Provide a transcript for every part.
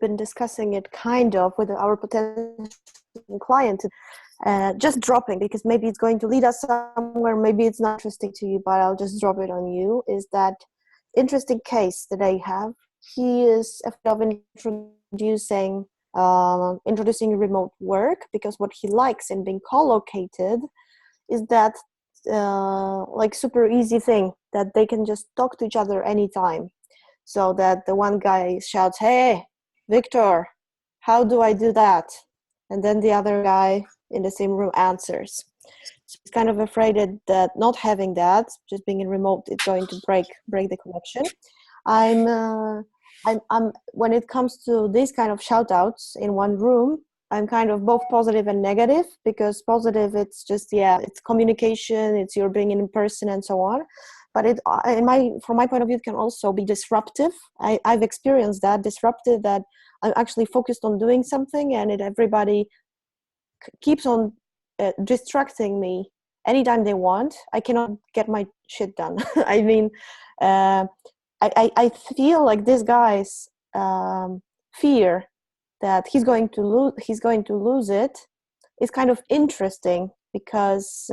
been discussing it kind of with our potential client, just dropping, because maybe it's going to lead us somewhere, maybe it's not interesting to you, but I'll just drop it on you, is that interesting case that I have. He is afraid of introducing remote work, because what he likes in being co-located is that like super easy thing that they can just talk to each other anytime. So that the one guy shouts, "Hey, Victor, how do I do that?" And then the other guy in the same room answers. So he's kind of afraid that not having that, just being in remote, it's going to break the connection. I'm when it comes to these kind of shout outs in one room, I'm kind of both positive and negative, because positive, it's just, it's communication, it's you're being in person and so on. But from my point of view, it can also be disruptive. I've experienced that disruptive, that I'm actually focused on doing something, and everybody keeps on distracting me anytime they want. I cannot get my shit done. I mean, I feel like this guy's fear that he's going to lose it is kind of interesting, because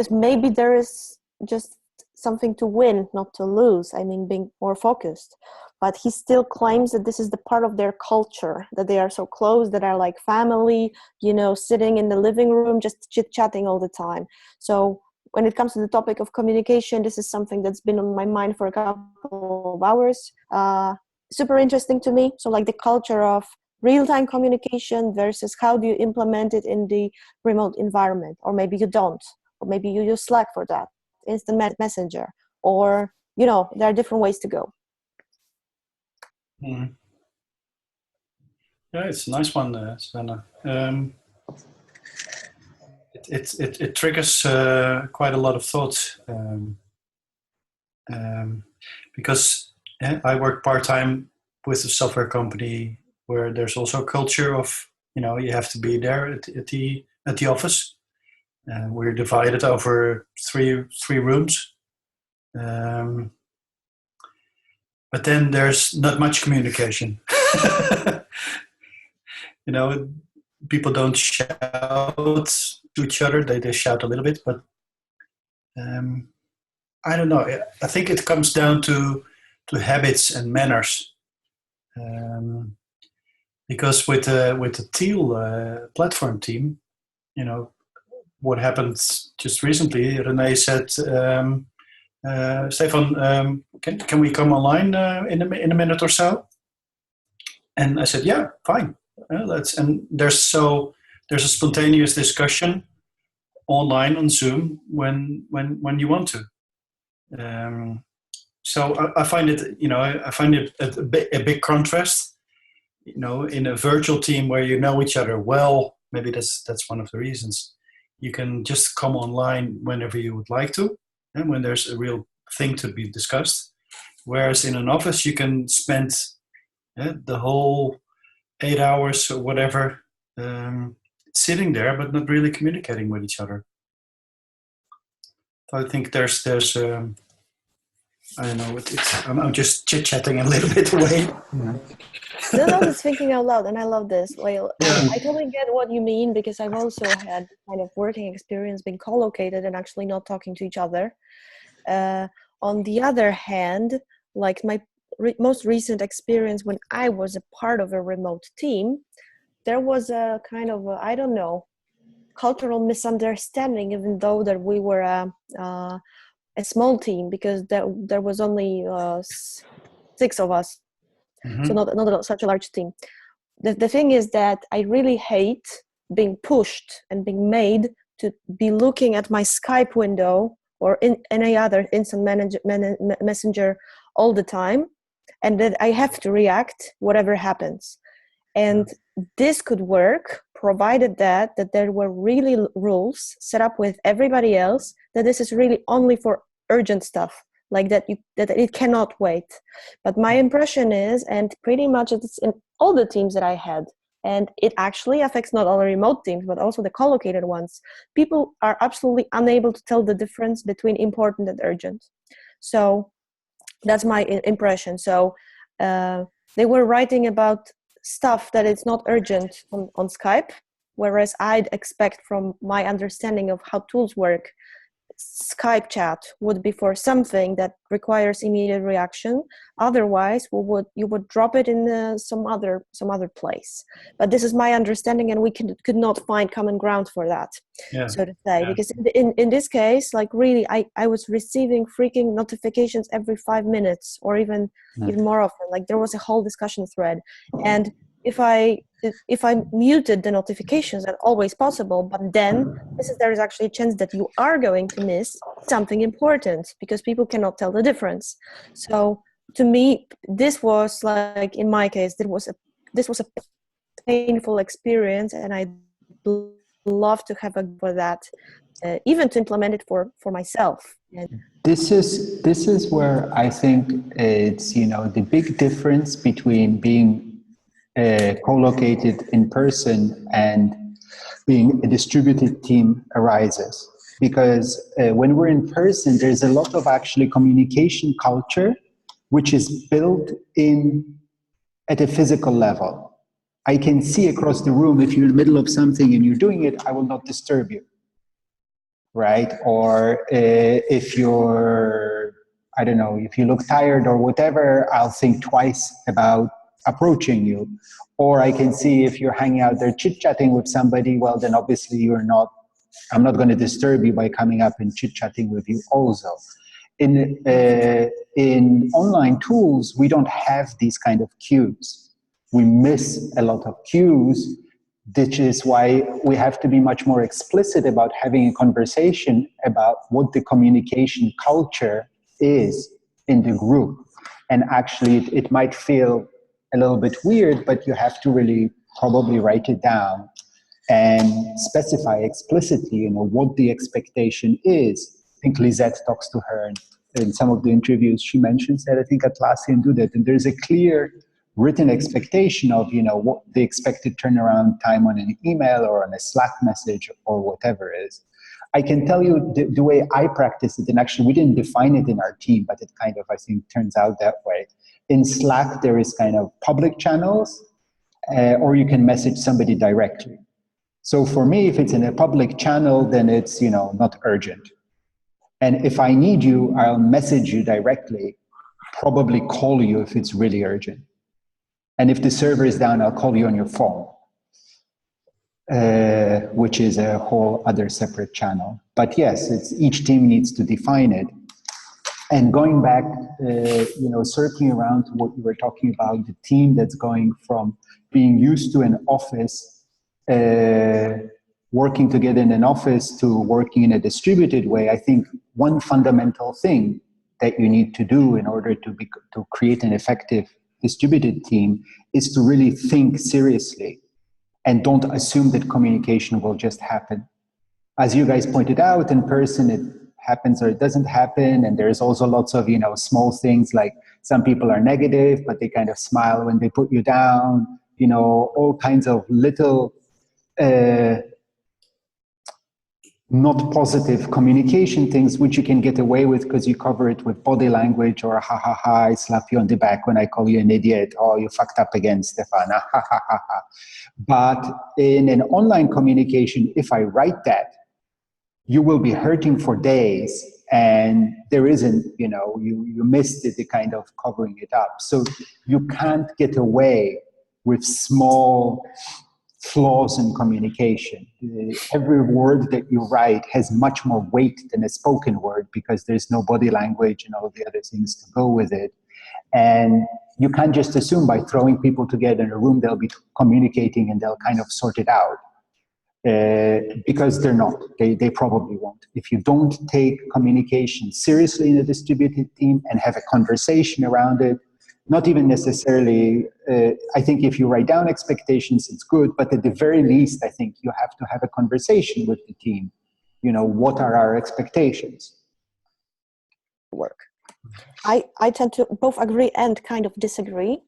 maybe there is just something to win, not to lose. I mean, being more focused. But he still claims that this is the part of their culture, that they are so close, that are like family, sitting in the living room, just chit-chatting all the time. So when it comes to the topic of communication, this is something that's been on my mind for a couple of hours. Super interesting to me. So like the culture of real-time communication versus how do you implement it in the remote environment, or maybe you don't, or maybe you use Slack for that, instant messenger, or there are different ways to go. Yeah, it's a nice one, Svenna. It triggers quite a lot of thoughts, because I work part-time with a software company where there's also a culture of you have to be there at the office. We're divided over three rooms, but then there's not much communication. People don't shout to each other. They shout a little bit, but I don't know. I think it comes down to habits and manners. Because with the Teal platform team, what happened just recently, Renee said, Stefan, can we come online in a minute or so? And I said, yeah, fine. And there's a spontaneous discussion online on Zoom when you want to. So I find it, a big contrast. In a virtual team where you know each other well, maybe that's one of the reasons. You can just come online whenever you would like to, and when there's a real thing to be discussed. Whereas in an office, you can spend the whole 8 hours or whatever sitting there, but not really communicating with each other. So I think there's I don't know. I'm just chit-chatting a little bit away. No, just thinking out loud, and I love this. Well, yeah. I totally get what you mean, because I've also had kind of working experience being co-located and actually not talking to each other. On the other hand, like my most recent experience when I was a part of a remote team, there was a kind of cultural misunderstanding, even though that we were a small team, because there was only 6 of us. Mm-hmm. So not such a large team. The thing is that I really hate being pushed and being made to be looking at my Skype window or in any other instant messenger all the time, and that I have to react whatever happens. And this could work provided that there were really rules set up with everybody else, that this is really only for urgent stuff, like that it cannot wait. But my impression is, and pretty much it's in all the teams that I had, and it actually affects not only remote teams but also the co-located ones, people are absolutely unable to tell the difference between important and urgent. So that's my impression. So they were writing about stuff that is not urgent on Skype, whereas I'd expect, from my understanding of how tools work, Skype chat would be for something that requires immediate reaction. Otherwise, you would drop it in some other place. But this is my understanding, and we could not find common ground for that, so to say. Because in this case, like really, I was receiving freaking notifications every 5 minutes, or even more often. Like there was a whole discussion thread, and if I muted the notifications, that's always possible, but then there is actually a chance that you are going to miss something important, because people cannot tell the difference. So to me, this was like, in my case, this was a painful experience, and I'd love to have for that, even to implement it for myself. And this is where I think it's, the big difference between being co-located in person and being a distributed team arises. Because when we're in person, there's a lot of actually communication culture, which is built in at a physical level. I can see across the room, if you're in the middle of something and you're doing it, I will not disturb you, right? Or if you're, I don't know, if you look tired or whatever, I'll think twice about approaching you. Or I can see if you're hanging out there chit-chatting with somebody, well, then obviously I'm not going to disturb you by coming up and chit-chatting with you also. In online tools, we don't have these kind of cues. We miss a lot of cues, which is why we have to be much more explicit about having a conversation about what the communication culture is in the group. And actually, it might feel a little bit weird, but you have to really probably write it down and specify explicitly, what the expectation is. I think Lisette talks to her in some of the interviews. She mentions that. I think Atlassian do that, and there's a clear written expectation of, what the expected turnaround time on an email or on a Slack message or whatever is. I can tell you the way I practice it, and actually we didn't define it in our team, but it kind of, I think, turns out that way. In Slack, there is kind of public channels, or you can message somebody directly. So for me, if it's in a public channel, then it's, not urgent. And if I need you, I'll message you directly, probably call you if it's really urgent. And if the server is down, I'll call you on your phone, which is a whole other separate channel. But yes, each team needs to define it. And going back, circling around to what you were talking about, the team that's going from being used to an office, working together in an office, to working in a distributed way, I think one fundamental thing that you need to do in order to create an effective distributed team is to really think seriously and don't assume that communication will just happen. As you guys pointed out, in person, it happens or it doesn't happen. And there's also lots of, small things, like some people are negative, but they kind of smile when they put you down, all kinds of little, not positive communication things, which you can get away with because you cover it with body language, or ha ha ha, I slap you on the back when I call you an idiot. Oh, you fucked up again, Stefan. Ha ha ha ha. But in an online communication, if I write that, you will be hurting for days, and there isn't, you missed the kind of covering it up. So you can't get away with small flaws in communication. Every word that you write has much more weight than a spoken word, because there's no body language and all the other things to go with it. And you can't just assume by throwing people together in a room they'll be communicating and they'll kind of sort it out. Because they're not. They probably won't. If you don't take communication seriously in a distributed team and have a conversation around it, not even necessarily, I think if you write down expectations, it's good, but at the very least, I think you have to have a conversation with the team. What are our expectations? Work. I tend to both agree and kind of disagree,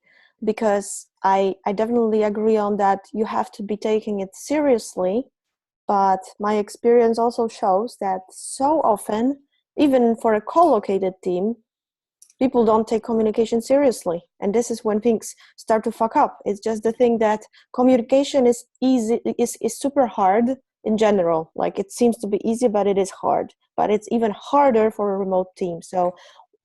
because I definitely agree on that you have to be taking it seriously, but my experience also shows that so often, even for a co-located team, people don't take communication seriously, and this is when things start to fuck up. It's just the thing that communication is super hard in general. Like, it seems to be easy, but it is hard. But it's even harder for a remote team. So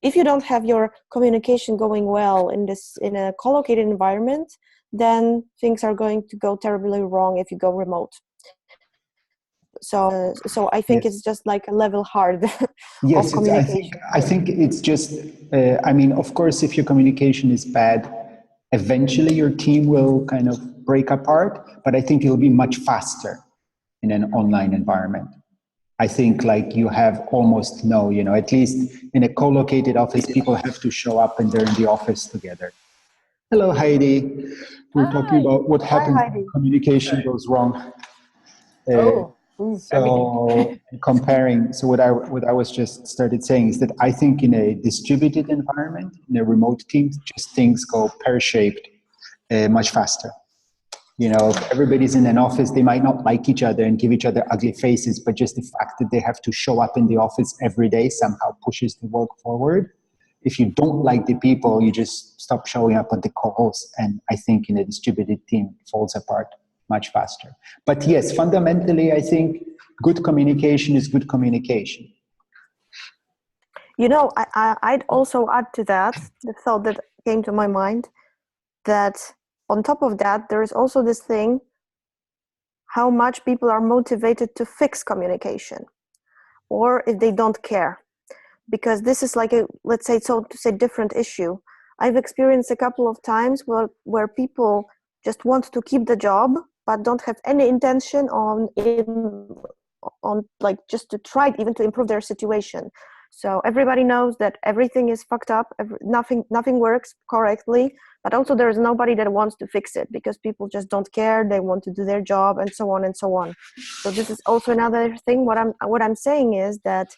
if you don't have your communication going well in a collocated environment, then things are going to go terribly wrong if you go remote. So I think Yes. it's just like a level hard Yes, of communication. I think it's just, I mean, of course, if your communication is bad, eventually your team will kind of break apart, but I think it'll be much faster in an online environment. I think like you have almost no, you know, at least in a co-located office, people have to show up and they're in the office together. Hello, Heidi. We're talking about what happens when communication goes wrong. So comparing, so what I was just started saying is that I think in a distributed environment, in a remote team, just things go pear-shaped much faster. You know, if everybody's in an office, they might not like each other and give each other ugly faces, but just the fact that they have to show up in the office every day somehow pushes the work forward. If you don't like the people, you just stop showing up at the calls. And I think in a distributed team, it falls apart much faster. But yes, fundamentally, I think good communication is good communication. You know, I'd also add to that the thought that came to my mind, that on top of that, there is also this thing, how much people are motivated to fix communication, or if they don't care. Because this is like a, let's say, so to say, different issue. I've experienced a couple of times where people just want to keep the job, but don't have any intention on like just to try even to improve their situation. So everybody knows that everything is fucked up, nothing works correctly, but also there is nobody that wants to fix it because people just don't care, they want to do their job, and so on and so on. So this is also another thing. What I'm saying is that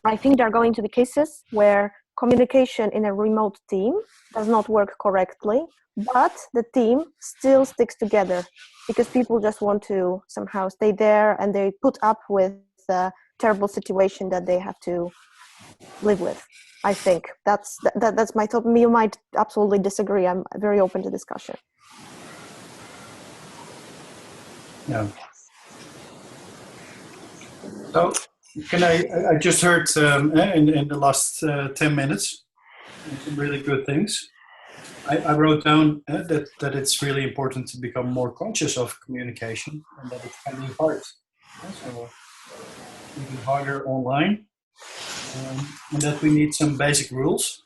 I think there are going to be cases where communication in a remote team does not work correctly, but the team still sticks together because people just want to somehow stay there, and they put up with the terrible situation that they have to live with. I think that's my thought. You might absolutely disagree. I'm very open to discussion. Yeah. So I just heard in the last 10 minutes some really good things. I wrote down that it's really important to become more conscious of communication and that it can be hard. So even harder online, and that we need some basic rules.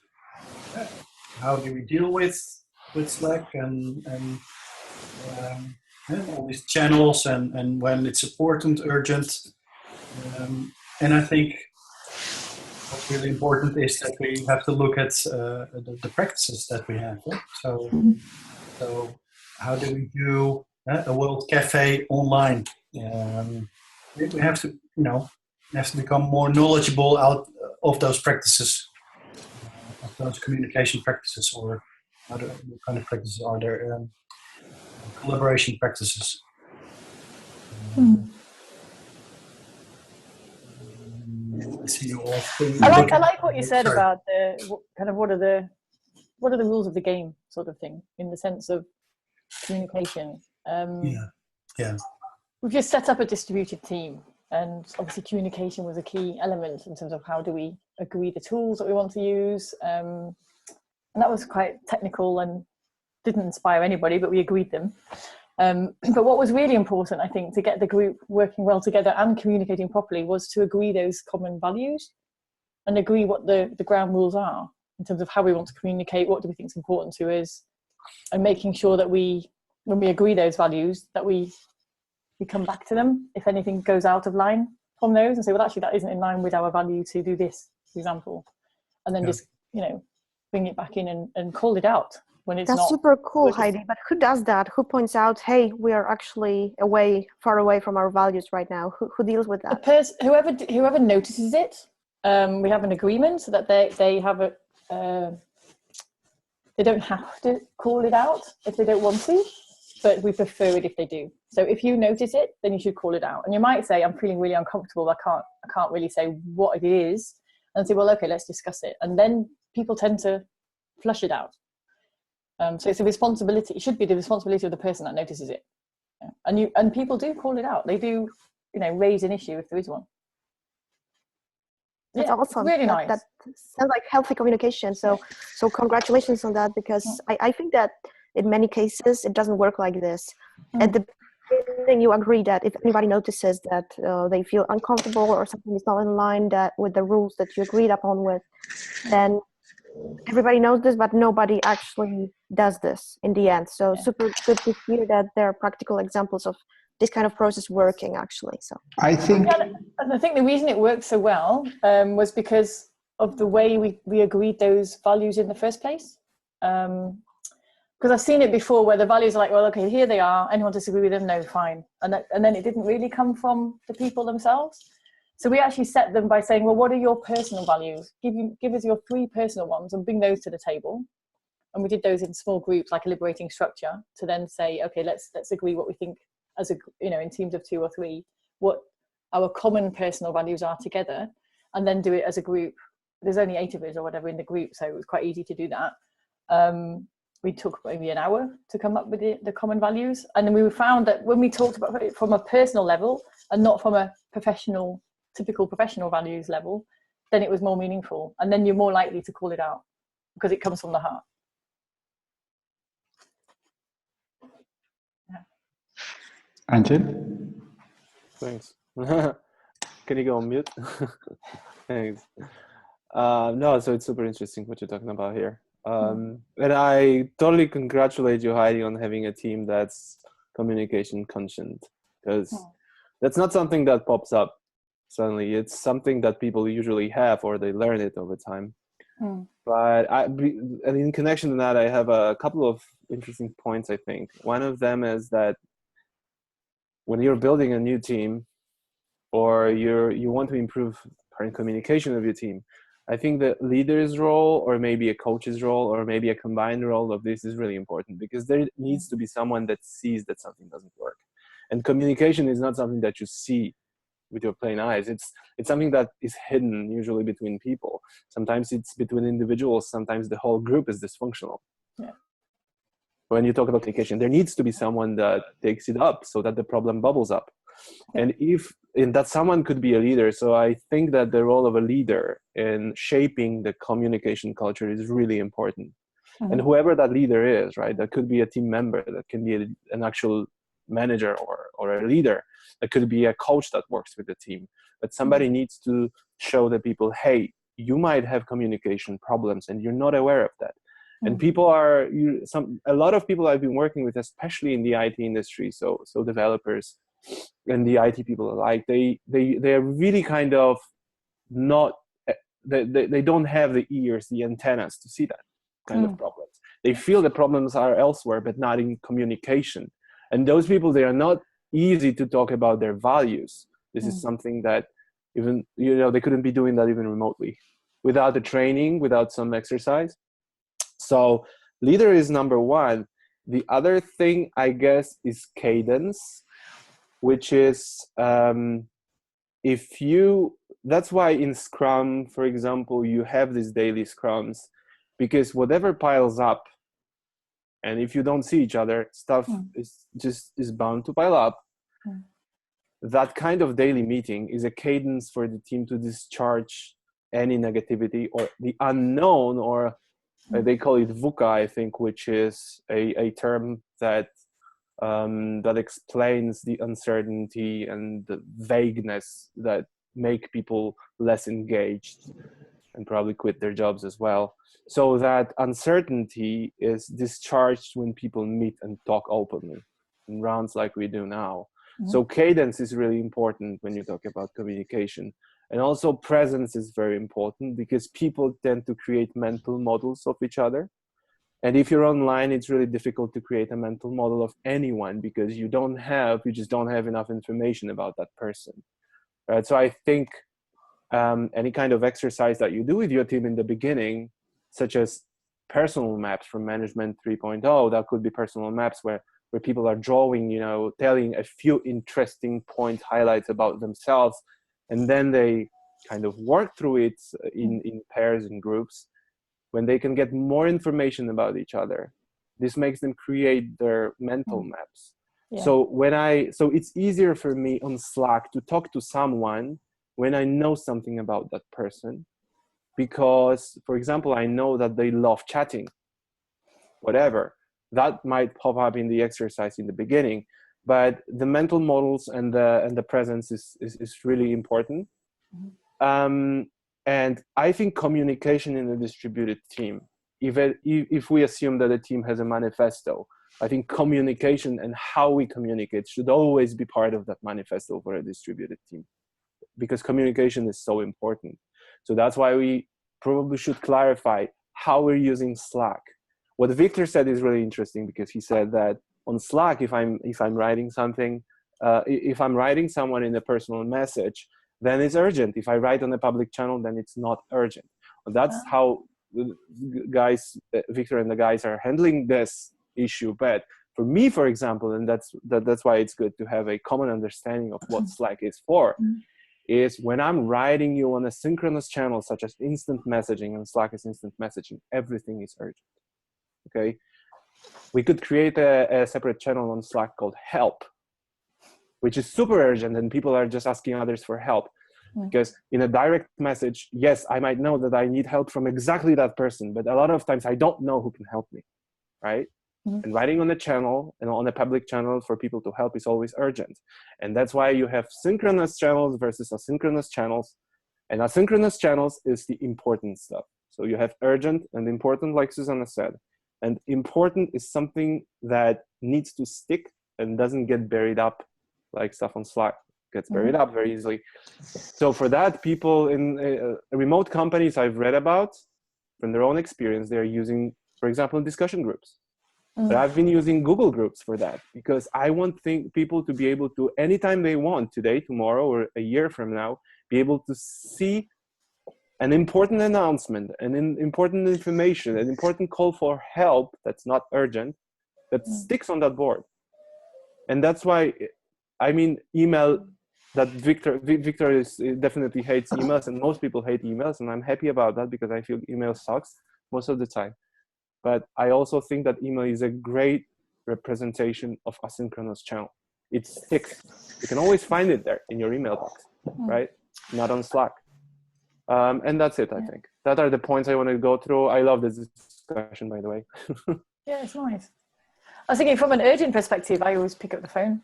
How do we deal with Slack and all these channels and when it's important, urgent. And I think what's really important is that we have to look at the practices that we have. So how do we do a World Cafe online? We have to, become more knowledgeable out of those practices, of those communication practices, or what kind of practices are there? Collaboration practices. I see you all. I like what you said about what are the rules of the game sort of thing, in the sense of communication. Yeah. We've just set up a distributed team, and obviously communication was a key element in terms of how do we agree the tools that we want to use, and that was quite technical and didn't inspire anybody, but we agreed them. But what was really important, I think, to get the group working well together and communicating properly was to agree those common values and agree what the ground rules are in terms of how we want to communicate, what do we think is important to us, and making sure that when we agree those values, that we come back to them if anything goes out of line from those and say, well, actually, that isn't in line with our value to do this, for example. And then just, bring it back in and call it out. When it's That's super cool, Heidi. But who does that? Who points out, hey, we are actually far away from our values right now? Who deals with that? Whoever notices it. We have an agreement so that they have they don't have to call it out if they don't want to, but we prefer it if they do. So if you notice it, then you should call it out. And you might say, I'm feeling really uncomfortable. I can't really say what it is. and say, well, okay, let's discuss it. And then people tend to flush it out. So it's a responsibility. It should be the responsibility of the person that notices it. Yeah. And people do call it out. They do, raise an issue if there is one. That's awesome. Really nice. That sounds like healthy communication. So congratulations on that, because I think that in many cases it doesn't work like this. At the beginning, you agree that if anybody notices that they feel uncomfortable or something is not in line with the rules that you agreed upon with, then everybody knows this, but nobody actually does this in the end. So super good to hear that there are practical examples of this kind of process working, actually. So I think the reason it worked so well was because of the way we agreed those values in the first place. Because I've seen it before where the values are like, well, okay, here they are. Anyone disagree with them? No, fine. And then it didn't really come from the people themselves. So we actually set them by saying, well, what are your personal values? Give us your 3 personal ones and bring those to the table. And we did those in small groups, like a liberating structure, to then say, okay, let's agree what we think as in teams of 2 or 3, what our common personal values are together, and then do it as a group. There's only 8 of us or whatever in the group, so it was quite easy to do that. We took maybe an hour to come up with the common values. And then we found that when we talked about it from a personal level and not from a typical professional values level, then it was more meaningful. And then you're more likely to call it out because it comes from the heart. Angel? Thanks. Can you go on mute? Thanks. No, so it's super interesting what you're talking about here. And I totally congratulate you, Heidi, on having a team that's communication conscient, because that's not something that pops up suddenly. It's something that people usually have, or they learn it over time. But and in connection to that, I have a couple of interesting points, I think. One of them is that when you're building a new team, or you want to improve current communication of your team, I think the leader's role, or maybe a coach's role, or maybe a combined role of this is really important, because there needs to be someone that sees that something doesn't work. And communication is not something that you see with your plain eyes. It's something that is hidden, usually between people. Sometimes it's between individuals. Sometimes the whole group is dysfunctional. Yeah. When you talk about communication, there needs to be someone that takes it up so that the problem bubbles up. And that someone could be a leader. So I think that the role of a leader in shaping the communication culture is really important. And whoever that leader is, right, that could be a team member, that can be an actual manager or a leader, that could be a coach that works with the team. But somebody needs to show the people, hey, you might have communication problems and you're not aware of that. And people a lot of people I've been working with, especially in the IT industry, so developers and the IT people alike, they are really kind of not, they don't have the ears, the antennas to see that kind of problems. They feel the problems are elsewhere, but not in communication. And those people, they are not easy to talk about their values. This is something that even, they couldn't be doing that even remotely without the training, without some exercise. So leader is number one. The other thing, I guess, is cadence, which is that's why in Scrum, for example, you have these daily Scrums, because whatever piles up, and if you don't see each other, stuff is bound to pile up. That kind of daily meeting is a cadence for the team to discharge any negativity or the unknown, or they call it VUCA, I think, which is a term that explains the uncertainty and the vagueness that make people less engaged and probably quit their jobs as well. So that uncertainty is discharged when people meet and talk openly in rounds like we do now. So cadence is really important when you talk about communication. And also presence is very important, because people tend to create mental models of each other. And if you're online, it's really difficult to create a mental model of anyone, because you just don't have enough information about that person. Right? So I think any kind of exercise that you do with your team in the beginning, such as personal maps from Management 3.0, that could be personal maps where people are drawing, telling a few interesting highlights about themselves, and then they kind of work through it in pairs and groups, when they can get more information about each other, this makes them create their mental maps. Yeah. So it's easier for me on Slack to talk to someone when I know something about that person, because, for example, I know that they love chatting, whatever. That might pop up in the exercise in the beginning, but the mental models and the presence is really important. And I think communication in a distributed team, if we assume that a team has a manifesto, I think communication and how we communicate should always be part of that manifesto for a distributed team, because communication is so important. So that's why we probably should clarify how we're using Slack. What Victor said is really interesting, because he said that on Slack, if I'm writing something, if I'm writing someone in a personal message, then it's urgent. If I write on a public channel, then it's not urgent. And that's how the guys, Victor and the guys, are handling this issue. But for me, for example, and that's why it's good to have a common understanding of what Slack is for, is when I'm writing you on a synchronous channel, such as instant messaging, and Slack is instant messaging, everything is urgent. Okay, we could create a separate channel on Slack called Help, which is super urgent, and people are just asking others for help. Because in a direct message, yes, I might know that I need help from exactly that person, but a lot of times I don't know who can help me, right? And writing on a channel and on a public channel for people to help is always urgent. And that's why you have synchronous channels versus asynchronous channels. And asynchronous channels is the important stuff. So you have urgent and important, like Susanna said. And important is something that needs to stick and doesn't get buried up like stuff on Slack gets buried up very easily. So for that, people in remote companies I've read about, from their own experience, they're using, for example, discussion groups. But I've been using Google Groups for that, because I want people to be able to, anytime they want, today, tomorrow, or a year from now, be able to see an important announcement, an important information, an important call for help that's not urgent, that sticks on that board. And that's why, I mean, email, that Victor definitely hates emails, and most people hate emails, and I'm happy about that, because I feel email sucks most of the time. But I also think that email is a great representation of asynchronous channel. It sticks. You can always find it there in your email box, right? Not on Slack. And that's it, I think. That are the points I want to go through. I love this discussion, by the way. Yeah, it's nice. I was thinking from an urgent perspective, I always pick up the phone.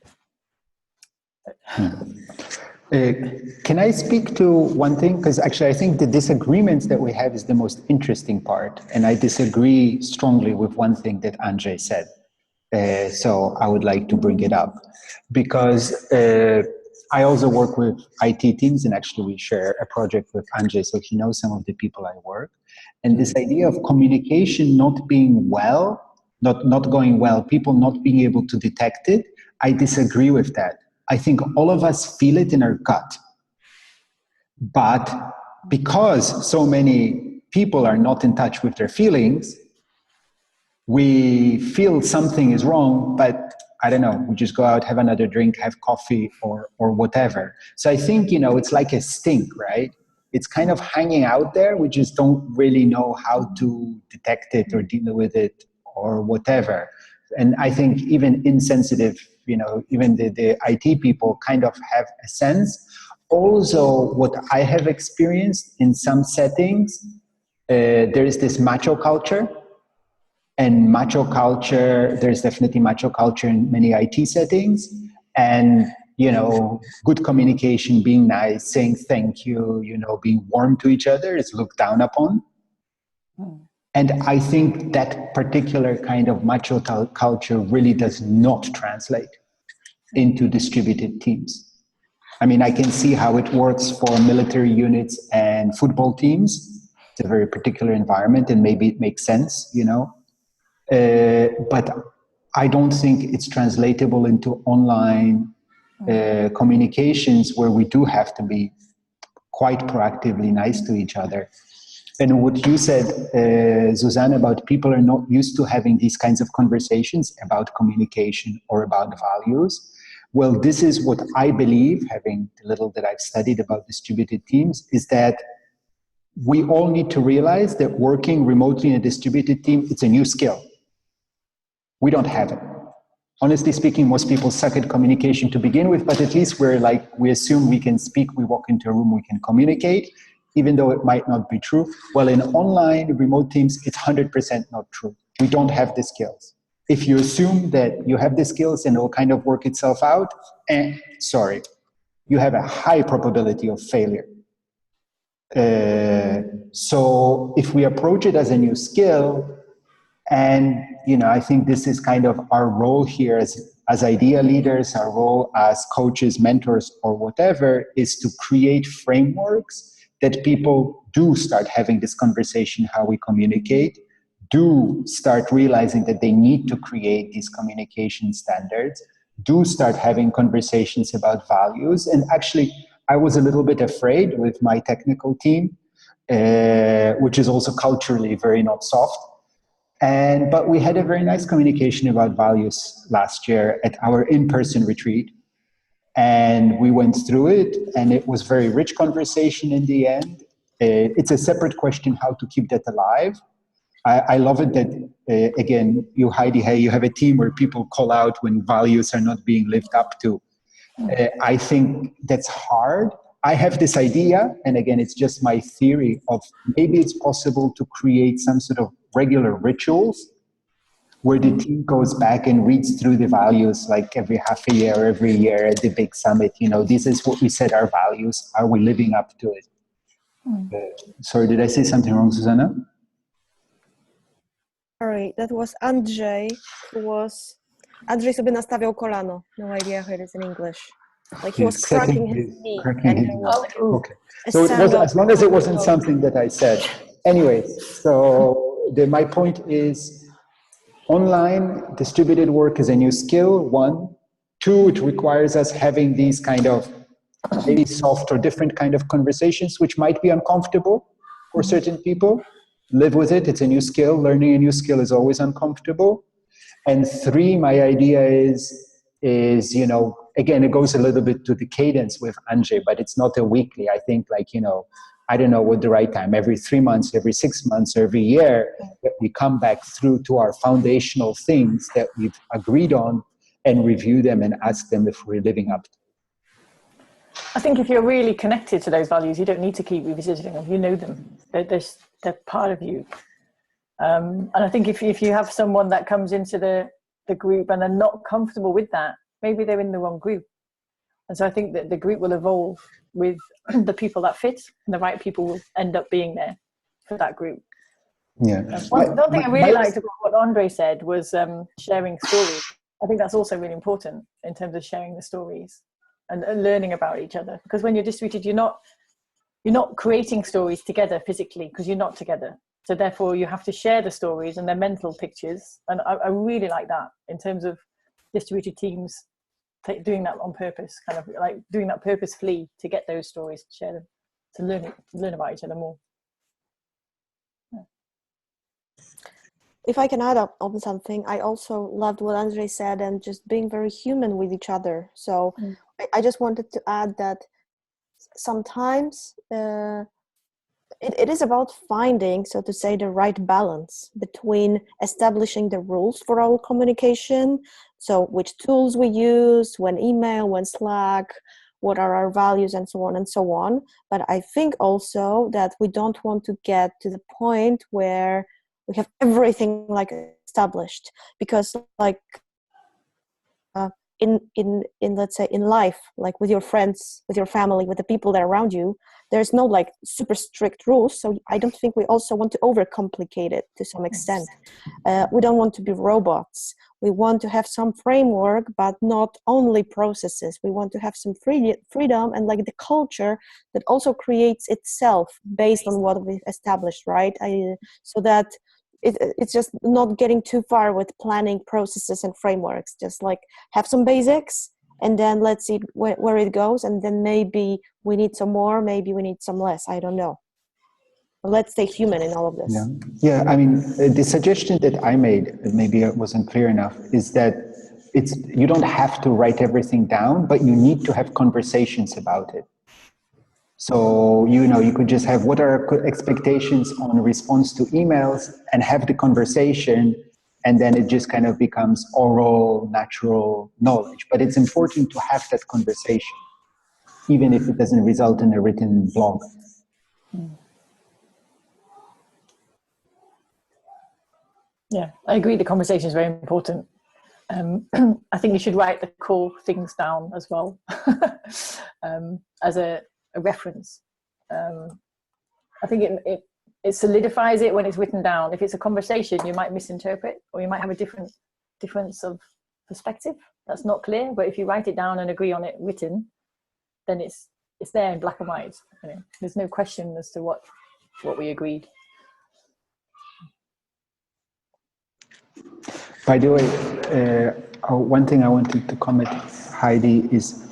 Can I speak to one thing? Because actually I think the disagreements that we have is the most interesting part. And I disagree strongly with one thing that Andrzej said. So I would like to bring it up. Because I also work with IT teams, and actually we share a project with Andrzej, so he knows some of the people I work. And this idea of communication not being well, not going well, people not being able to detect it, I disagree with that. I think all of us feel it in our gut. But because so many people are not in touch with their feelings, we feel something is wrong, but I don't know, we just go out, have another drink, have coffee or whatever. So I think, it's like a stink, right? It's kind of hanging out there. We just don't really know how to detect it or deal with it or whatever. And I think even insensitive, even the IT people kind of have a sense. Also, what I have experienced in some settings, there is this macho culture. And macho culture, there's definitely macho culture in many IT settings. And, good communication, being nice, saying thank you, being warm to each other is looked down upon. And I think that particular kind of macho culture really does not translate into distributed teams. I mean, I can see how it works for military units and football teams. It's a very particular environment, and maybe it makes sense, but I don't think it's translatable into online communications, where we do have to be quite proactively nice to each other. And what you said, Susanna, about people are not used to having these kinds of conversations about communication or about values. Well, this is what I believe, having the little that I've studied about distributed teams, is that we all need to realize that working remotely in a distributed team, it's a new skill. We don't have it. Honestly speaking, most people suck at communication to begin with, but at least we assume we can speak, we walk into a room, we can communicate, even though it might not be true. Well, in online remote teams, it's 100% not true. We don't have the skills. If you assume that you have the skills and it will kind of work itself out, sorry, you have a high probability of failure. So if we approach it as a new skill, and I think this is kind of our role here as idea leaders, our role as coaches, mentors, or whatever, is to create frameworks that people do start having this conversation, how we communicate, do start realizing that they need to create these communication standards, do start having conversations about values. And actually, I was a little bit afraid with my technical team, which is also culturally very not soft. But we had a very nice communication about values last year at our in-person retreat. And we went through it, and it was very rich conversation in the end. It's a separate question how to keep that alive. I love it that, again, you, Heidi, hey, you have a team where people call out when values are not being lived up to. I think that's hard. I have this idea, and again, it's just my theory of maybe it's possible to create some sort of regular rituals where the team goes back and reads through the values like every half a year, every year at the big summit. This is what we said our values. Are we living up to it? Sorry, did I say something wrong, Susanna? Sorry, that was Andrzej, Andrzej sobie nastawiał kolano. No idea how it is in English. Like he was cracking his knee. Okay. So it was, as long as it wasn't something that I said. Anyways, so my point is online distributed work is a new skill, 1. 2, it requires us having these kind of maybe soft or different kind of conversations, which might be uncomfortable for certain people. Live with it. It's a new skill. Learning a new skill is always uncomfortable. And 3, my idea is again, it goes a little bit to the cadence with Andrzej, but it's not a weekly. I think I don't know what the right time, every 3 months, every 6 months, every year, that we come back through to our foundational things that we've agreed on and review them and ask them if we're living up to them. I think if you're really connected to those values, you don't need to keep revisiting them. You know them. They're part of you. And I think if you have someone that comes into the group and they're not comfortable with that, maybe they're in the wrong group. And so I think that the group will evolve with the people that fit, and the right people will end up being there for that group. Yeah. One thing I really liked about what Andre said was sharing stories. I think that's also really important in terms of sharing the stories and learning about each other. Because when you're distributed, you're not creating stories together physically because you're not together. So therefore, you have to share the stories and their mental pictures. And I really like that in terms of distributed teams doing that on purpose, kind of like doing that purposefully to get those stories, to share them, to learn about each other more. Yeah. If I can add up on something, I also loved what Andrzej said and just being very human with each other. So I just wanted to add that sometimes it is about finding, so to say, the right balance between establishing the rules for our communication. So which tools we use, when email, when Slack, what are our values, and so on and so on. But I think also that we don't want to get to the point where we have everything like established, because like in let's say in life, like with your friends, with your family, with the people that are around you, there's no like super strict rules. So I don't think we also want to overcomplicate it to some extent. We don't want to be robots. We want to have some framework, but not only processes. We want to have some freedom and like the culture that also creates itself based on what we've established, right? So that it's just not getting too far with planning processes and frameworks. Just like have some basics, and then let's see where it goes, and then maybe we need some more, maybe we need some less, I don't know. But let's stay human in all of this. Yeah, I mean, the suggestion that I made, maybe it wasn't clear enough, is that you don't have to write everything down, but you need to have conversations about it. So, you could just have what are our expectations on response to emails and have the conversation, and then it just kind of becomes oral, natural knowledge. But it's important to have that conversation, even if it doesn't result in a written blog. Yeah, I agree. The conversation is very important. I think you should write the core things down as well as a reference. I think it solidifies it when it's written down. If it's a conversation, you might misinterpret, or you might have a difference of perspective that's not clear. But if you write it down and agree on it written, then it's there in black and white. There's no question as to what we agreed. By the way, one thing I wanted to comment, Heidi, is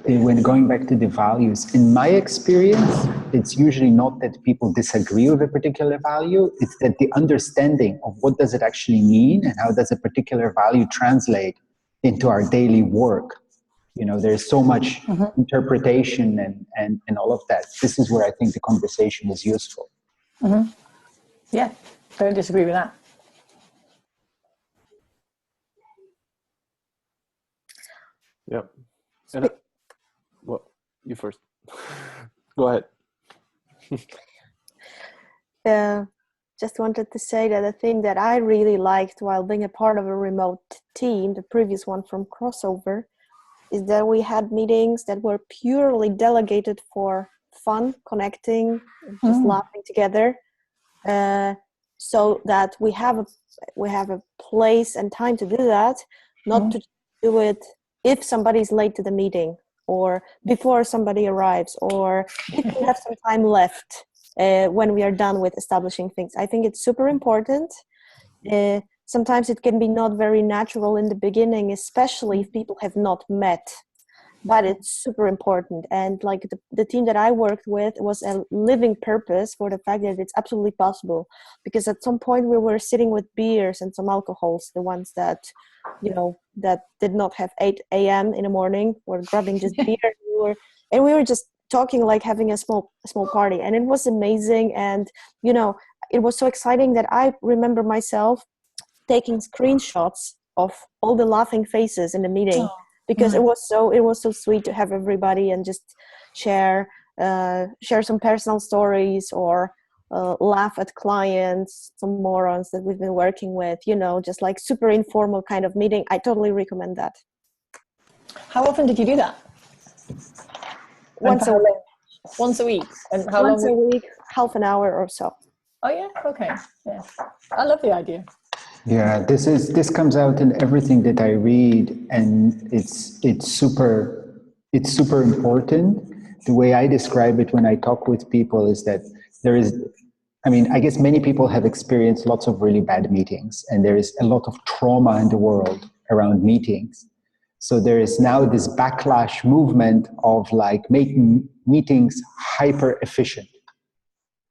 when going back to the values, in my experience, it's usually not that people disagree with a particular value, it's that the understanding of what does it actually mean and how does a particular value translate into our daily work. There's so much interpretation and all of that. This is where I think the conversation is useful. Yeah, don't disagree with that. Yep. And well, you first. Go ahead. Just wanted to say that the thing that I really liked while being a part of a remote team, the previous one from Crossover, is that we had meetings that were purely delegated for fun, connecting, just laughing together, so that we have a place and time to do that, not to do it if somebody's late to the meeting, or before somebody arrives, or if we have some time left when we are done with establishing things. I think it's super important. Sometimes it can be not very natural in the beginning, especially if people have not met, but it's super important. And like the team that I worked with was a living purpose for the fact that it's absolutely possible, because at some point we were sitting with beers and some alcohols, the ones that that did not have 8 a.m. in the morning, were grabbing just beer, and we were just talking like having a small party, and it was amazing. And it was so exciting that I remember myself taking screenshots of all the laughing faces in the meeting, because it was so sweet to have everybody and just share some personal stories, or laugh at clients, some morons that we've been working with, just like super informal kind of meeting. I totally recommend that. How often did you do that? Once a week. Once a week. And how long? Once a week, half an hour or so. Oh yeah, okay. Yeah, I love the idea. Yeah, this comes out in everything that I read, and it's super important. The way I describe it when I talk with people is that I guess many people have experienced lots of really bad meetings, and there is a lot of trauma in the world around meetings. So there is now this backlash movement of like making meetings hyper efficient,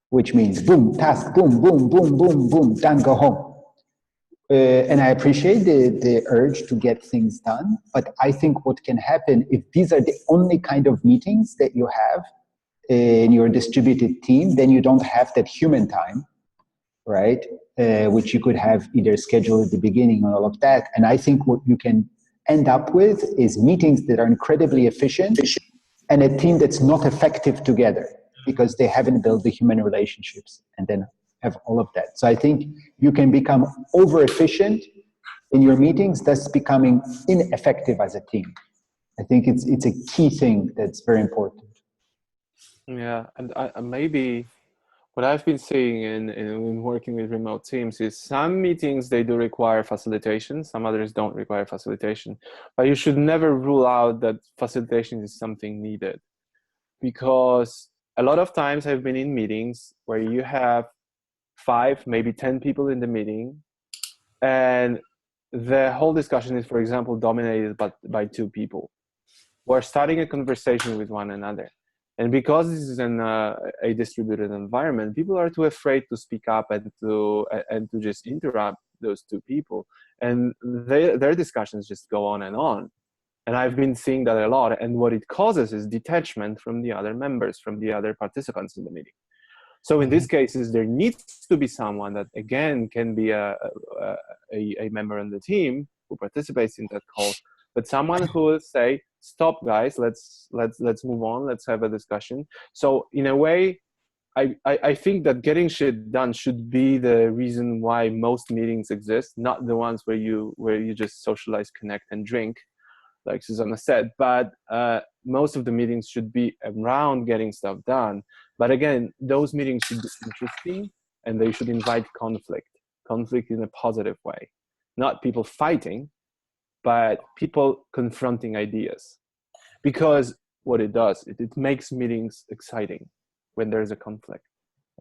which means boom, task, boom, boom, boom, boom, boom, done, go home. And I appreciate the urge to get things done, but I think what can happen if these are the only kind of meetings that you have in your distributed team, then you don't have that human time, right? Which you could have either scheduled at the beginning or all of that. And I think what you can end up with is meetings that are incredibly efficient and a team that's not effective together because they haven't built the human relationships, and then have all of that. So I think you can become over efficient in your meetings, thus becoming ineffective as a team. I think it's a key thing that's very important. Yeah, and maybe what I've been seeing in working with remote teams is some meetings, they do require facilitation, some others don't require facilitation, but you should never rule out that facilitation is something needed, because a lot of times I've been in meetings where you have 5, maybe 10 people in the meeting, and the whole discussion is, for example, dominated by 2 people who are starting a conversation with one another. And because this is a distributed environment, people are too afraid to speak up and to just interrupt those 2 people. and their discussions just go on. And I've been seeing that a lot. And what it causes is detachment from the other members, from the other participants in the meeting. So in these cases, there needs to be someone that, again, can be a member on the team who participates in that call, but someone who will say, stop, guys, let's move on, let's have a discussion. So in a way, I think that getting shit done should be the reason why most meetings exist, not the ones where you just socialize, connect, and drink, like Susanna said. But most of the meetings should be around getting stuff done. But again, those meetings should be interesting, and they should invite conflict in a positive way. Not people fighting, but people confronting ideas. Because what it does, it makes meetings exciting when there's a conflict,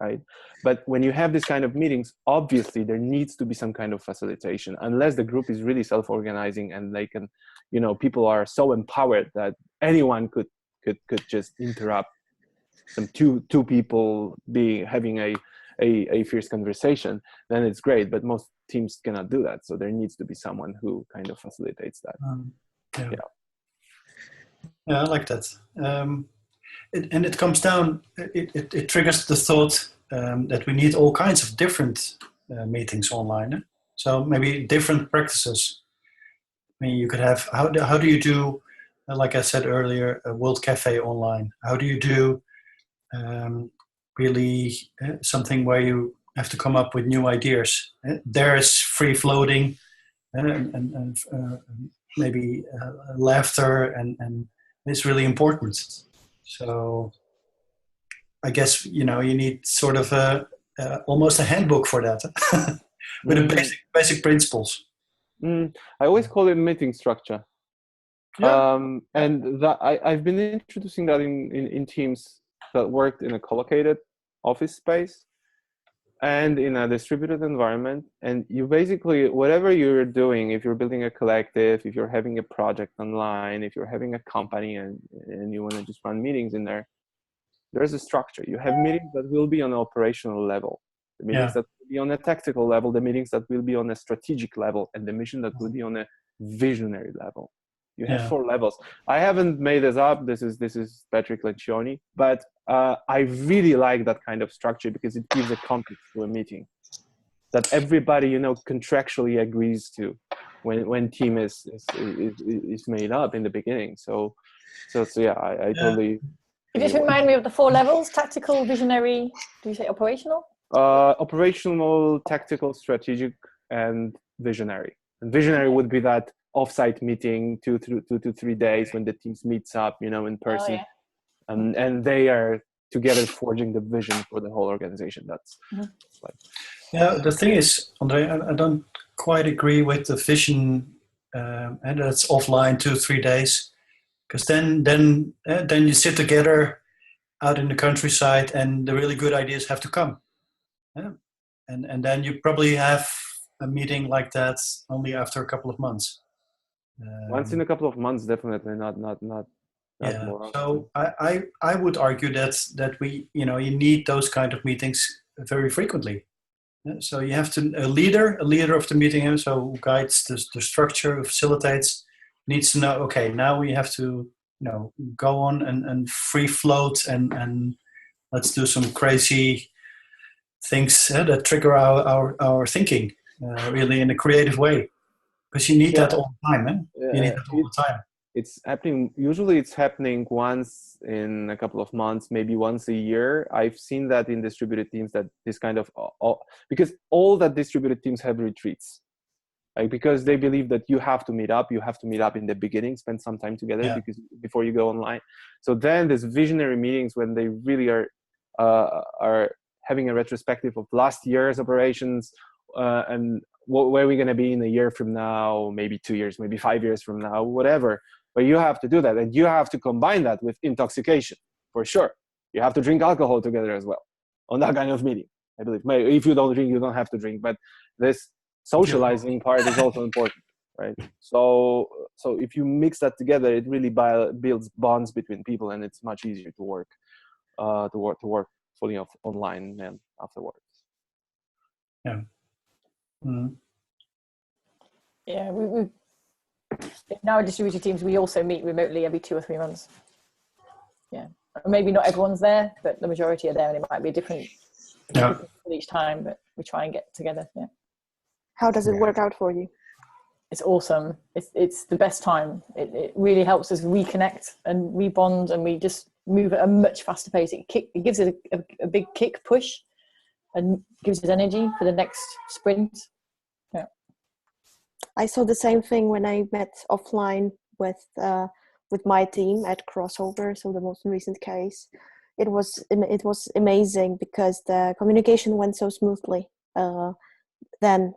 right? But when you have this kind of meetings, obviously there needs to be some kind of facilitation, unless the group is really self-organizing and they can, people are so empowered that anyone could just interrupt some two people having a fierce conversation, then it's great. But most teams cannot do that, so there needs to be someone who kind of facilitates that. Yeah, I like that. It comes down, it triggers the thought that we need all kinds of different meetings online. So maybe different practices. I mean, you could have, how do you do, like I said earlier, a World Cafe online? How do you do really something where you have to come up with new ideas? There is free floating and maybe laughter, and it's really important. So I guess, you need sort of almost a handbook for that with the basic principles. I always call it meeting structure. Yeah. And that I've been introducing that in teams that worked in a collocated office space and in a distributed environment. And you basically, whatever you're doing, if you're building a collective, if you're having a project online, if you're having a company and you want to just run meetings in there, there's a structure. You have meetings that will be on an operational level, the meetings that will be on a tactical level, the meetings that will be on a strategic level, and the mission that will be on a visionary level. You have 4 levels. I haven't made this up. This is Patrick Lencioni, but I really like that kind of structure because it gives a context to a meeting that everybody contractually agrees to when team is made up in the beginning. So yeah, I totally. You just remind me of the 4 levels: tactical, visionary. Do you say operational? Operational, tactical, strategic, and visionary. And visionary would be that off-site meeting 2 to 3 days when the teams meets up, in person, and they are together forging the vision for the whole organization. That's like. Yeah, the thing is, Andre, I don't quite agree with the vision, and that's offline 2-3 days, because then you sit together out in the countryside, and the really good ideas have to come, and then you probably have a meeting like that only after a couple of months. Once in a couple of months, definitely not more. So I would argue that we you need those kind of meetings very frequently. So you have a leader of the meeting, so who guides the structure, who facilitates, needs to know, okay, now we have to go on and free float and let's do some crazy things that trigger our thinking really in a creative way, because you need that all the time. You need that all the time. It's happening. Usually it's happening once in a couple of months, maybe once a year. I've seen that in distributed teams, that this kind of, because all that distributed teams have retreats, like, because they believe that you have to meet up in the beginning, spend some time together before you go online. So then there's visionary meetings when they really are having a retrospective of last year's operations, and where are we going to be in a year from now, maybe 2 years, maybe 5 years from now, whatever. But you have to do that, and you have to combine that with intoxication, for sure. You have to drink alcohol together as well on that kind of meeting, I believe. If you don't drink, you don't have to drink, but this socializing part is also important, right? So if you mix that together, it really builds bonds between people, and it's much easier to work fully online and afterwards. Yeah. Mm-hmm. Yeah, we in our distributed teams, we also meet remotely every 2 or 3 months. Yeah, maybe not everyone's there, but the majority are there, and it might be different each time, but we try and get together. Yeah. How does it work out for you? It's awesome. It's the best time. It really helps us reconnect and rebond, and we just move at a much faster pace. It gives it a big kick push, and gives us energy for the next sprint. Yeah. I saw the same thing when I met offline with my team at Crossover. So the most recent case, it was amazing because the communication went so smoothly. Then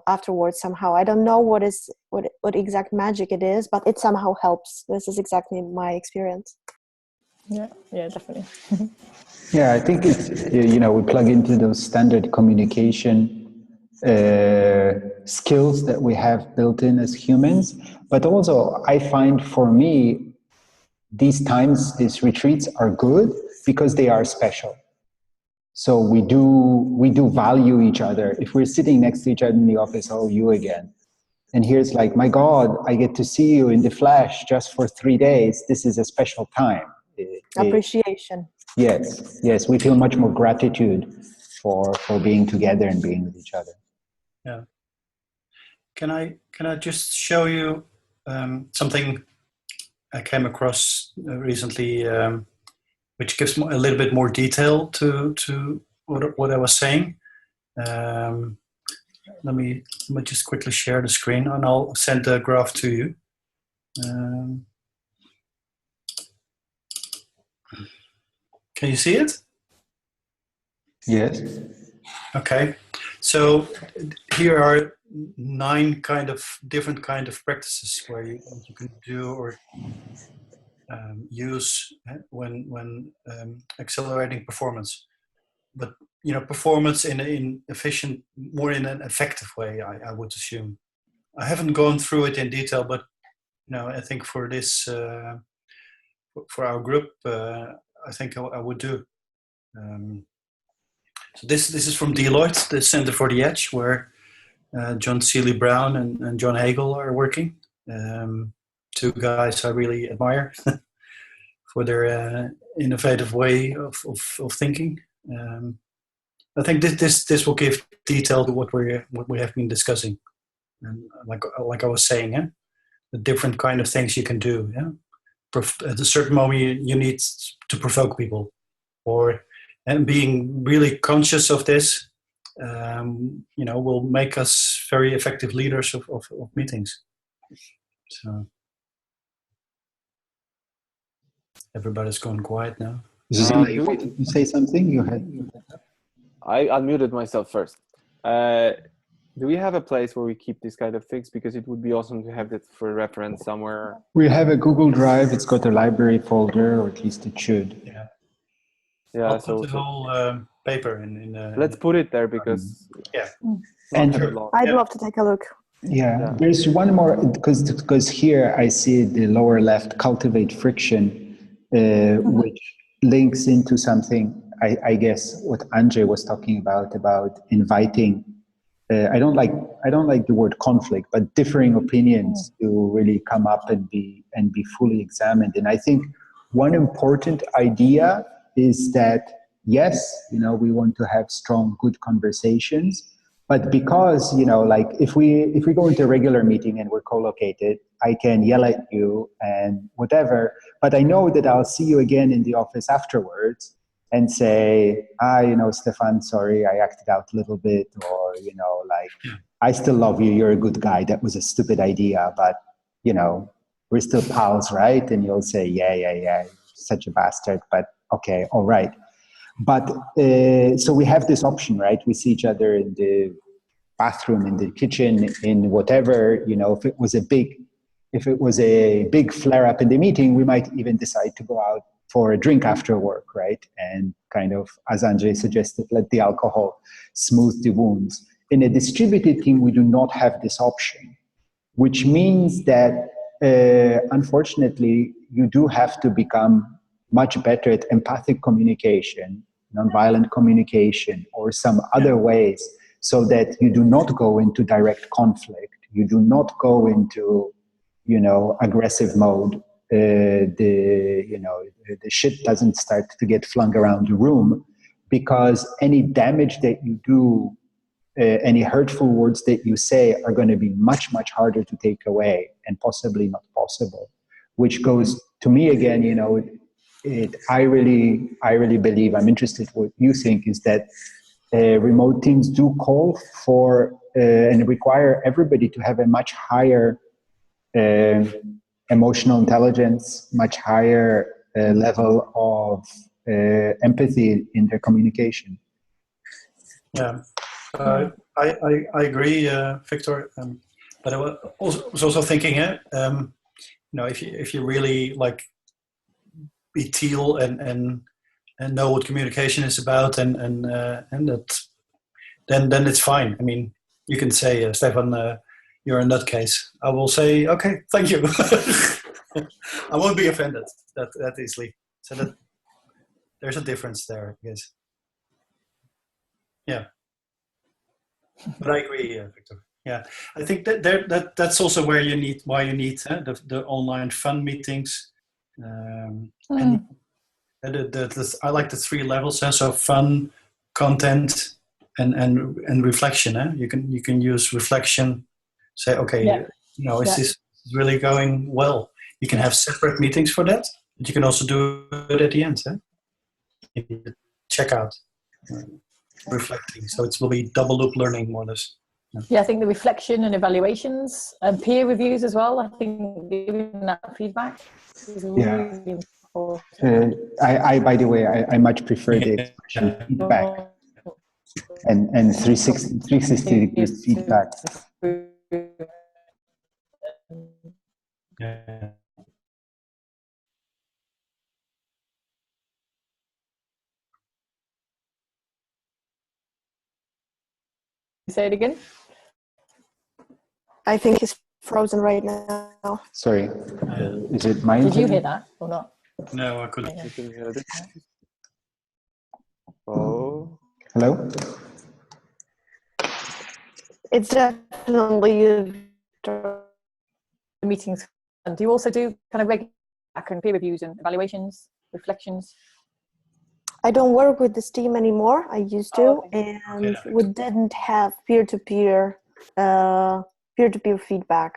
afterwards, somehow I don't know what exact magic it is, but it somehow helps. This is exactly my experience. Yeah, definitely. Yeah, I think it's, we plug into those standard communication skills that we have built in as humans. But also, I find for me, these retreats are good because they are special. So we do value each other. If we're sitting next to each other in the office, oh, you again. And here's like, my God, I get to see you in the flesh just for 3 days. This is a special time. Appreciation. Yes. We feel much more gratitude for being together and being with each other. Yeah. Can I just show you something I came across recently, which gives a little bit more detail to what I was saying. Let me just quickly share the screen, and I'll send the graph to you. Can you see it? Yes. Okay. So here are 9 different kind of practices where you can do or use when accelerating performance. But performance in an efficient, more in an effective way, I would assume. I haven't gone through it in detail, but I think for this for our group, I think I would do. So this is from Deloitte, the Center for the Edge, where John Seely Brown and John Hagel are working. 2 guys I really admire for their innovative way of thinking. I think this will give detail to what we have been discussing, and like I was saying, the different kind of things you can do. At a certain moment, you need to provoke people, and being really conscious of this, will make us very effective leaders of meetings. So everybody's gone quiet now. Susanna, you wanted to say something? You had. I unmuted myself first. Do we have a place where we keep these kind of things? Because it would be awesome to have that for reference somewhere. We have a Google Drive. It's got a library folder, or at least it should. Yeah. I'll put the whole paper in. Let's put it there because. And I'd love to take a look. Yeah, there's one more because here I see the lower left, cultivate friction, which links into something. I guess what Andrzej was talking about inviting. I don't like the word conflict, but differing opinions to really come up and be fully examined. And I think one important idea is that yes, we want to have strong, good conversations. But because, if we go into a regular meeting and we're co-located, I can yell at you and whatever, but I know that I'll see you again in the office afterwards and say, Stefan, sorry, I acted out a little bit, or, I still love you, you're a good guy, that was a stupid idea, but, we're still pals, right? And you'll say, yeah, such a bastard, but okay, all right. But so we have this option, right? We see each other in the bathroom, in the kitchen, in whatever. If it was a big flare up in the meeting, we might even decide to go out for a drink after work, right? And kind of, as Andrzej suggested, let the alcohol smooth the wounds. In a distributed team, we do not have this option, which means that unfortunately, you do have to become much better at empathic communication, nonviolent communication, or some other ways, so that you do not go into direct conflict. You do not go into, aggressive mode. The shit doesn't start to get flung around the room, because any damage that you do, any hurtful words that you say are going to be much, much harder to take away and possibly not possible, which goes to me again, I really believe, I'm interested what you think, is that remote teams do call for and require everybody to have a much higher emotional intelligence, much higher level of empathy in their communication. Yeah, I agree, Victor. But I was also thinking, if you really like be teal and know what communication is about, and that, then it's fine. I mean, you can say, Stefan, you're a nutcase. I will say, okay, thank you. I won't be offended that easily. So that there's a difference there, I guess. Yeah, but I agree, Victor. Yeah, I think that's also why you need the online fun meetings. And I like the three levels. So fun, content, and reflection. You can use reflection. Say, okay, is this really going well? You can have separate meetings for that, but you can also do it at the end. Check out, reflecting. So it will be double loop learning, more or less. Yeah, I think the reflection and evaluations and peer reviews as well. I think giving that feedback is really important. By the way, I much prefer the expression feedback and 360 degrees feedback. Yeah. Say it again. I think he's frozen right now. Sorry, is it mine? Did you hear that or not? No, I couldn't. You can hear it. Oh. Hello? It's definitely Meetings. And do you also do kind of regular peer reviews and evaluations, reflections? I don't work with this team anymore. I used to, and we didn't have peer-to-peer feedback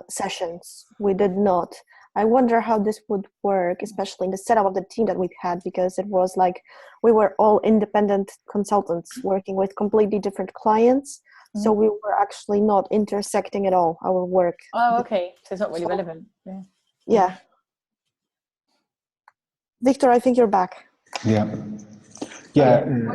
sessions. We did not. I wonder how this would work, especially in the setup of the team that we had, because it was like we were all independent consultants working with completely different clients. So we were actually not intersecting at all, our work. Oh, okay. So it's not really relevant. Yeah. Victor, I think you're back. Yeah.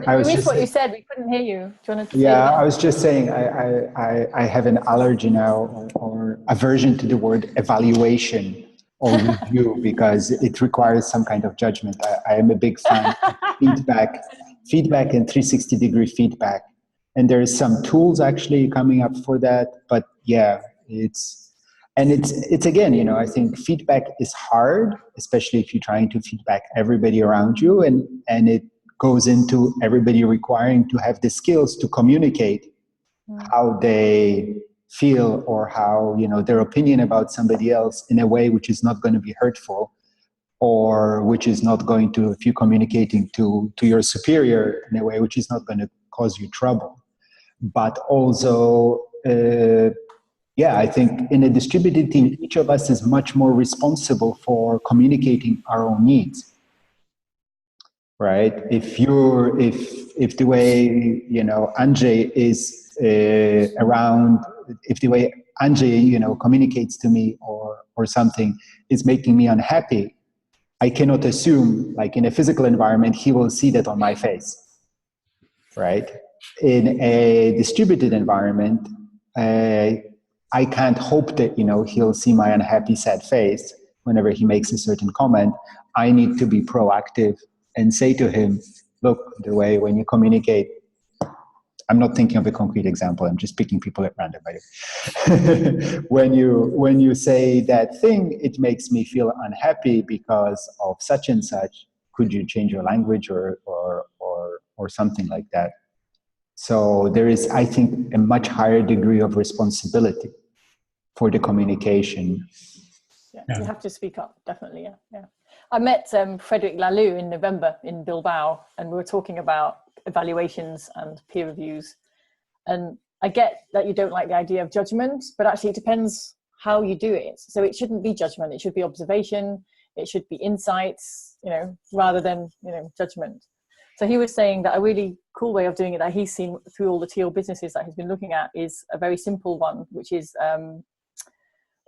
I was just what you said. We couldn't hear you. Do you want to say I was just saying I have an allergy now or aversion to the word evaluation or review because it requires some kind of judgment. I am a big fan of feedback and 360 degree feedback. And there's some tools actually coming up for that. But yeah, it's again, I think feedback is hard, especially if you're trying to feedback everybody around you, and it goes into everybody requiring to have the skills to communicate how they feel or how, their opinion about somebody else in a way which is not going to be hurtful or which is not going to, if you're communicating to your superior in a way which is not going to cause you trouble. But also, I think in a distributed team, each of us is much more responsible for communicating our own needs, right? If the way, Andrzej is around, if the way Andrzej, communicates to me or something is making me unhappy, I cannot assume, like in a physical environment, he will see that on my face, right? In a distributed environment, I can't hope that, he'll see my unhappy, sad face whenever he makes a certain comment. I need to be proactive and say to him, look, the way when you communicate, I'm not thinking of a concrete example, I'm just picking people at random. When you say that thing, it makes me feel unhappy because of such and such. Could you change your language or something like that? So there is, I think, a much higher degree of responsibility for the communication. Yeah, you have to speak up, definitely. Yeah. I met Frederic Laloux in November in Bilbao, and we were talking about evaluations and peer reviews. And I get that you don't like the idea of judgment, but actually it depends how you do it. So it shouldn't be judgment, it should be observation, it should be insights, rather than, judgment. So he was saying that a really cool way of doing it that he's seen through all the teal businesses that he's been looking at is a very simple one, which is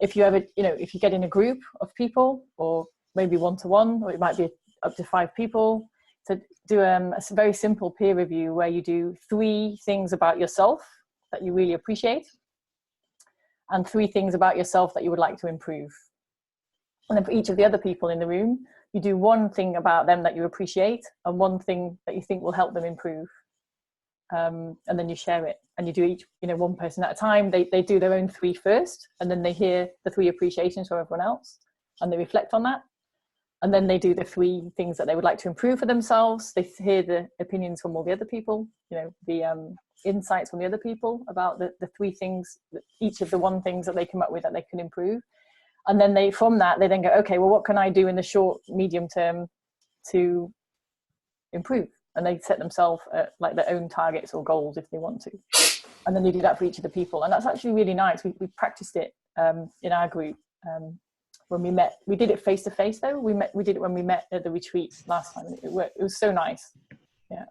if you ever, if you get in a group of people, or maybe one-to-one, or it might be up to 5 people, to do a very simple peer review where you do 3 things about yourself that you really appreciate, and 3 things about yourself that you would like to improve. And then for each of the other people in the room, you do 1 thing about them that you appreciate and 1 thing that you think will help them improve. And then you share it, and you do each, 1 person at a time. They do their own 3 first, and then they hear the 3 appreciations from everyone else, and they reflect on that. And then they do the 3 things that they would like to improve for themselves. They hear the opinions from all the other people, the insights from the other people about the 3 things, each of the 1 things that they come up with that they can improve. And then from that, they then go, okay, well, what can I do in the short, medium term to improve? And they set themselves like their own targets or goals if they want to. And then they do that for each of the people. And that's actually really nice. We practiced it in our group when we met. We did it face to face though. We did it when we met at the retreat last time. It was so nice. Yeah.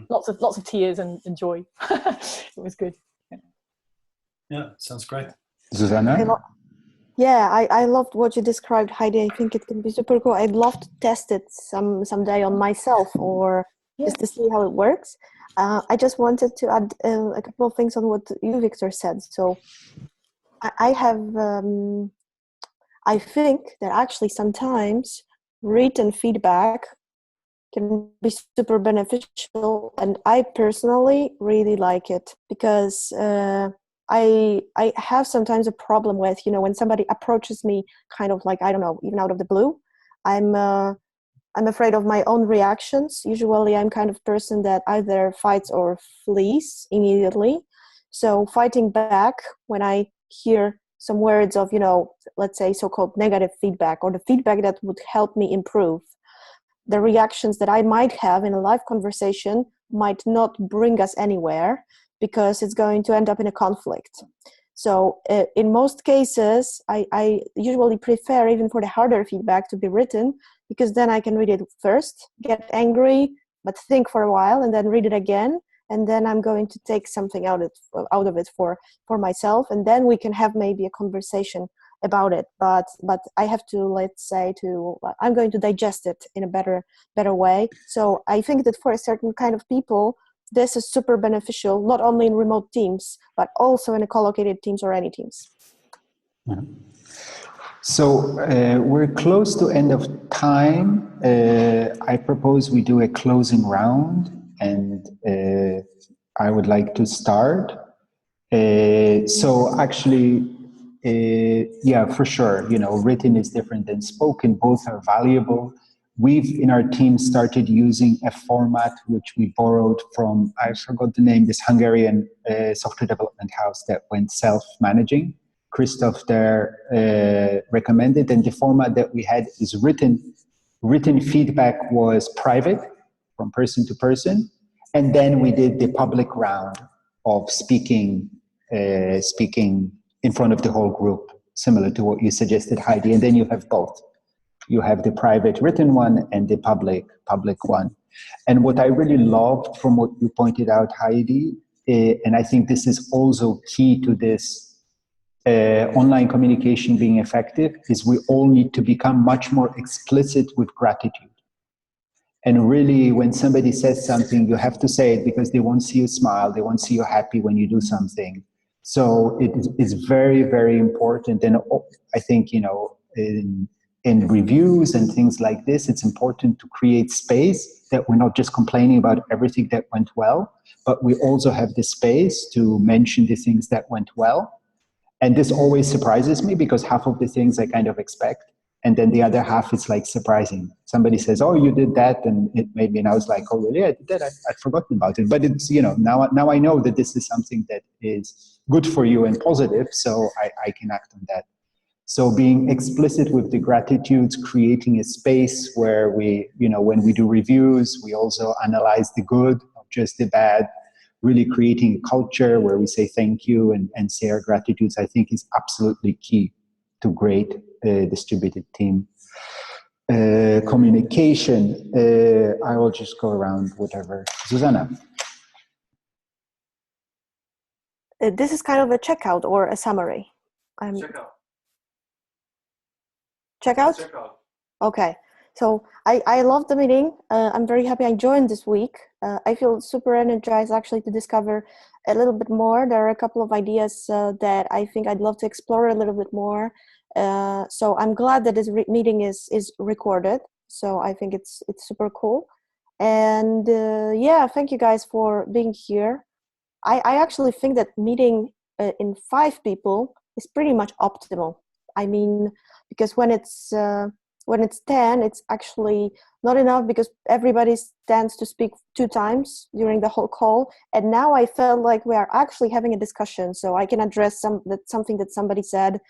Lots of tears and joy. It was good. Yeah, sounds great. Susanna? I loved what you described, Heidi. I think it can be super cool. I'd love to test it someday on myself, or just to see how it works. I just wanted to add a couple of things on what you, Victor, said. So I think that actually sometimes written feedback can be super beneficial, and I personally really like it because I have sometimes a problem with, when somebody approaches me kind of like, I don't know, even out of the blue. I'm afraid of my own reactions. Usually I'm kind of person that either fights or flees immediately. So fighting back when I hear some words of, let's say so-called negative feedback, or the feedback that would help me improve, the reactions that I might have in a live conversation might not bring us anywhere, because it's going to end up in a conflict. So in most cases, I usually prefer, even for the harder feedback, to be written, because then I can read it first, get angry, but think for a while, and then read it again. And then I'm going to take something out of it for myself. And then we can have maybe a conversation about it. But I have to, I'm going to digest it in a better way. So I think that for a certain kind of people, this is super beneficial, not only in remote teams, but also in a co-located teams or any teams. Yeah. So we're close to end of time. I propose we do a closing round, and I would like to start. So actually, for sure, written is different than spoken. Both are valuable. We've, in our team, started using a format which we borrowed from, I forgot the name, this Hungarian software development house that went self-managing. Christoph there recommended, and the format that we had is written. Written feedback was private, from person to person, and then we did the public round of speaking in front of the whole group, similar to what you suggested, Heidi, and then you have both. You have the private written one and the public one. And what I really loved from what you pointed out, Heidi, and I think this is also key to this online communication being effective, is we all need to become much more explicit with gratitude. And really, when somebody says something, you have to say it, because they won't see you smile, they won't see you happy when you do something. So it is very, very important. And I think, in reviews and things like this, it's important to create space that we're not just complaining about everything that went well, but we also have the space to mention the things that went well. And this always surprises me, because half of the things I kind of expect, And then the other half is like surprising. Somebody says, "Oh, you did that," and it made me, and I was like, "Oh, really? I did that. I'd forgotten about it." But it's, now I know that this is something that is good for you and positive, so I can act on that. So being explicit with the gratitudes, creating a space where we, when we do reviews, we also analyze the good, not just the bad. Really creating a culture where we say thank you and say our gratitudes, I think, is absolutely key to great distributed team. Communication, I will just go around whatever. Susanna. This is kind of a checkout or a summary. Checkout. Checkout? Checkout. Okay. So I love the meeting. I'm very happy I joined this week. I feel super energized actually to discover a little bit more. There are a couple of ideas that I think I'd love to explore a little bit more. So I'm glad that this meeting is recorded. So I think it's super cool. And yeah, thank you guys for being here. I actually think that meeting in 5 people is pretty much optimal. I mean, because when it's 10, it's actually not enough because everybody stands to speak 2 times during the whole call. And now I felt like we are actually having a discussion, so I can address something that somebody said,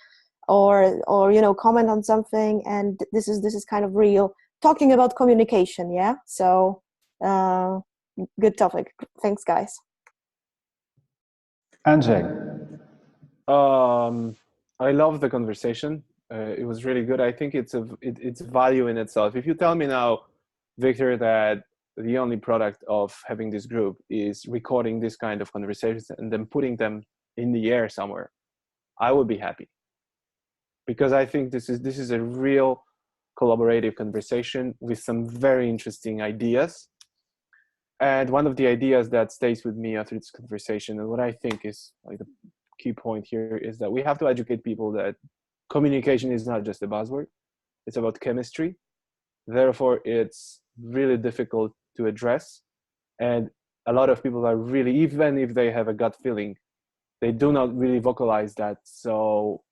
or comment on something. And this is kind of real talking about communication. Yeah. So good topic. Thanks, guys. Andrzej. I love the conversation. It was really good. I think it's value in itself. If you tell me now, Victor, that the only product of having this group is recording this kind of conversations and then putting them in the air somewhere, I would be happy. Because I think this is a real collaborative conversation with some very interesting ideas. And one of the ideas that stays with me after this conversation, and what I think is like the key point here, is that we have to educate people that communication is not just a buzzword. It's about chemistry. Therefore, it's really difficult to address. And a lot of people are really, even if they have a gut feeling, they do not really vocalize that. So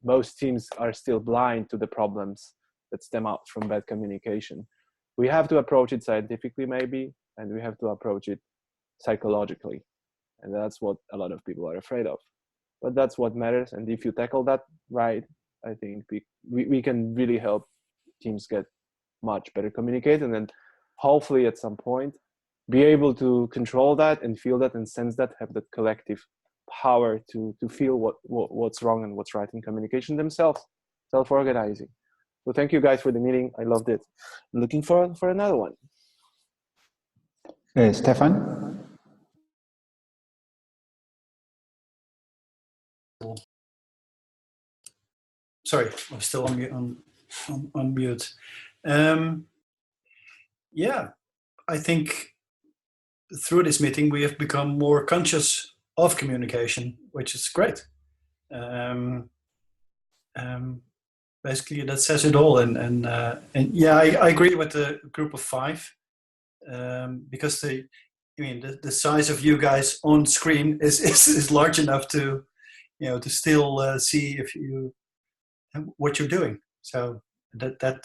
most teams are still blind to the problems that stem out from bad communication. We have to approach it scientifically, maybe, and we have to approach it psychologically. And that's what a lot of people are afraid of. But that's what matters. And if you tackle that right, I think we can really help teams get much better communicate, and then hopefully at some point be able to control that and feel that and sense that, have that collective power to feel what's wrong and what's right in communication themselves, self-organizing. So thank you guys for the meeting. I loved it. I'm looking forward for another one. Stefan? Sorry, I'm still on mute. Yeah, I think through this meeting we have become more conscious of communication, which is great. Basically, that says it all. And yeah, I agree with the group of 5 because the size of you guys on screen is large enough to to still see what you're doing. So that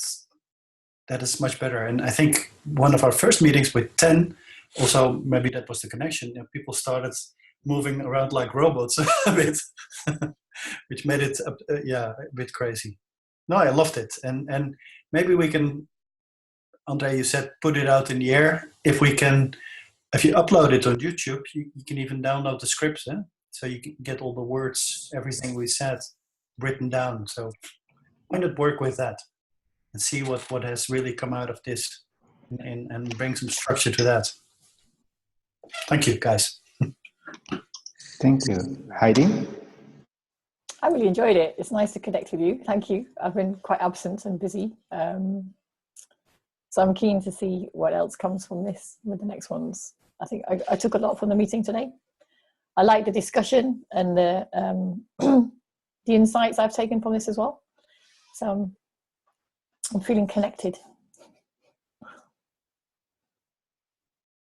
is much better. And I think one of our first meetings with 10, also maybe that was the connection. People started moving around like robots a bit, which made it a bit crazy. No, I loved it. And maybe we can, Andre, you said put it out in the air. If you upload it on YouTube, you can even download the scripts, so you can get all the words, everything we said written down. So why not work with that and see what has really come out of this and bring some structure to that. Thank you, guys. Thank you. Heidi? I really enjoyed it. It's nice to connect with you. Thank you. I've been quite absent and busy. So I'm keen to see what else comes from this with the next ones. I think I took a lot from the meeting today. I like the discussion and the insights I've taken from this as well. So I'm feeling connected.